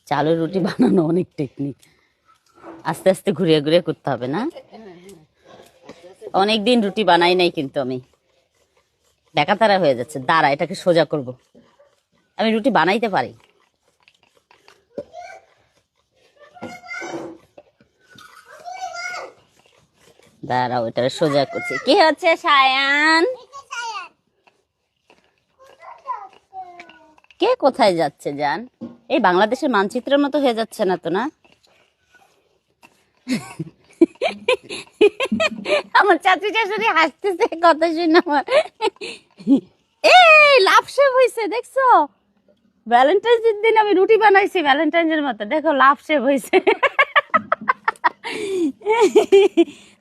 চালের রুটি বানানো অনেক টেকনিক, আস্তে আস্তে ঘুরিয়ে ঘুরিয়ে করতে হবে না? অনেকদিন রুটি বানাই নাই কিন্তু আমি, বেকাতারা হয়ে যাচ্ছে। দাঁড়া, এটাকে সোজা করব। আমি রুটি বানাইতে পারি। দাঁড়াও, এটাকে সোজা করছি। কি হচ্ছে সায়ান? কে কোথায় যাচ্ছে জান? এই বাংলাদেশের মানচিত্রের মতো হয়ে যাচ্ছে না তো? না, আমার চাচি শাশুড়ি হাসতেছে কথা শুনে আমার। এই লাভ শেপ হয়েছে দেখছো? ভ্যালেন্টাইন্স দিন আমি রুটি বানাইছি ভ্যালেন্টাইন্সের মতো, দেখো লাভ শেপ হয়েছে।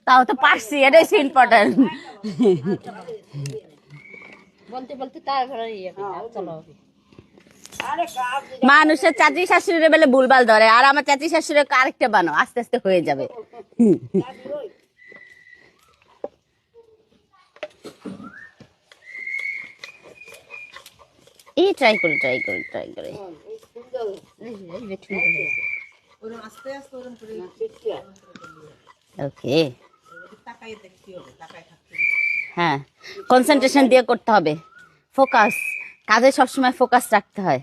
তাও তো পারছি, এটাই ইম্পর্টেন্ট। বলতে বলতে তারপরে চলো। মানুষের চাচি শাশুড়ি বেলে ভুলভাল ধরে, আর আমার চাচি শাশুড়ি আরেকটা বানো, আস্তে আস্তে হয়ে যাবে। এই ট্রাই করে ওকে। হ্যাঁ, কনসেন্ট্রেশন দিয়ে করতে হবে, ফোকাস, কাজে সবসময় ফোকাস রাখতে হয়।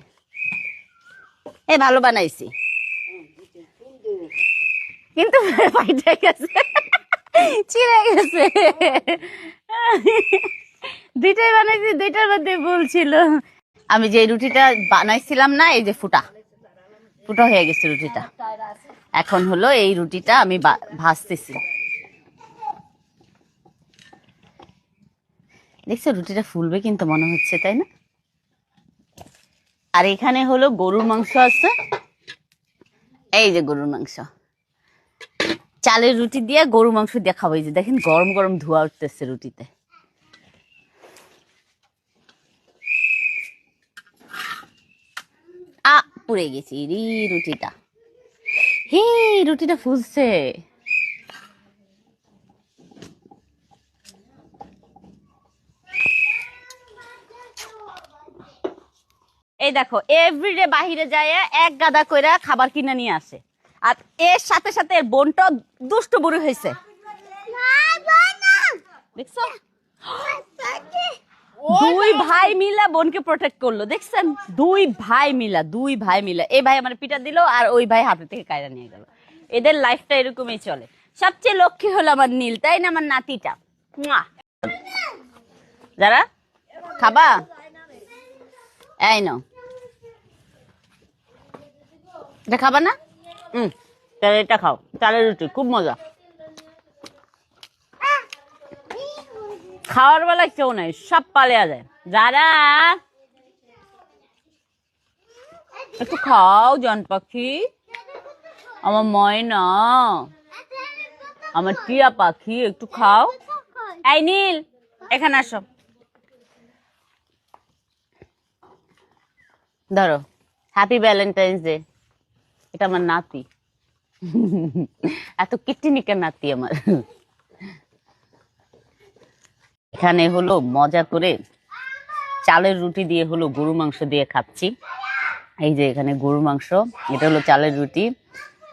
এই ভালো বানাইছি, কিন্তু ফাইটে গেছে, ছিঁড়ে গেছে। দুইটাই বানাইছি, দুইটার মধ্যে ভুল ছিল। আমি যে রুটিটা বানাইছিলাম না, এই যে ফুটা ফুটা হয়ে গেছে রুটিটা। এখন হলো এই রুটিটা আমি ভাজতেছি। দেখছো রুটিটা ফুলবে কিন্তু মনে হচ্ছে, তাই না? আর এখানে হলো গরুর মাংস আছে, এই যে গরুর মাংস। চালের রুটি দিয়ে গরু মাংস দিয়ে খাবো। এই যে দেখেন গরম গরম ধোয়া উঠতেছে রুটিতে। পুড়ে গেছি রি রুটিটা। হে, রুটিটা ফুলছে। এই দেখো, এভরিডে বাহিরে যায় এক গাদা কইরা খাবার কিনে নিয়ে আসে, আর এর সাথে সাথে এর বোনটা দুষ্ট বুড়ি হয়েছে, দেখছো? দুই ভাই মিলা বোনকে প্রোটেক্ট করলো, দেখছেন? দুই ভাই মিলা। এই ভাই আমার পিটা দিল, আর ওই ভাই হাতে থেকে কায়রা নিয়ে গেল। এদের লাইফটা এরকমই চলে। সবচেয়ে লক্ষ্মী হলো আমার নীল, তাই না? আমার নাতিটা। যারা খাবা, এই নাও, এটা খাবা না? তাহলে এটা খাও, চালের রুটি খুব মজা। খাওয়ার বেলায় কেউ নাই, সব পালিয়া যায়। যারা একটু খাও জান পাখি, আমার ময়না, আমার টিয়া পাখি, একটু খাও। এই নীল, এখানে আসো, ধরো। Happy Valentine's day. এটা আমার নাতি, এত কিটিনিকা নাতি আমার। এখানে হলো মজা করে চালের রুটি দিয়ে হলো গরু মাংস দিয়ে খাচ্ছি। এই যে এখানে গরু মাংস, এটা হলো চালের রুটি,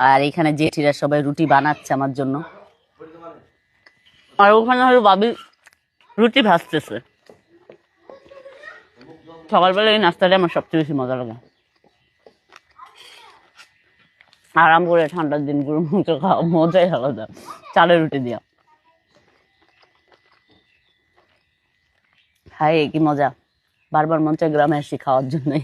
আর এখানে জেঠিরা সবাই রুটি বানাচ্ছে আমার জন্য, আর ওখানে হলো বাবি রুটি ভাজতেছে। সকালবেলা এই নাস্তাটা আমার সবচেয়ে বেশি মজা লাগে। আরাম করে ঠান্ডার দিন গরু মাংস খাওয়া মজাই আলাদা, চালের রুটি দিয়া। হাই কি মজা, বারবার মন চায় গ্রামে আসি খাওয়ার জন্যই।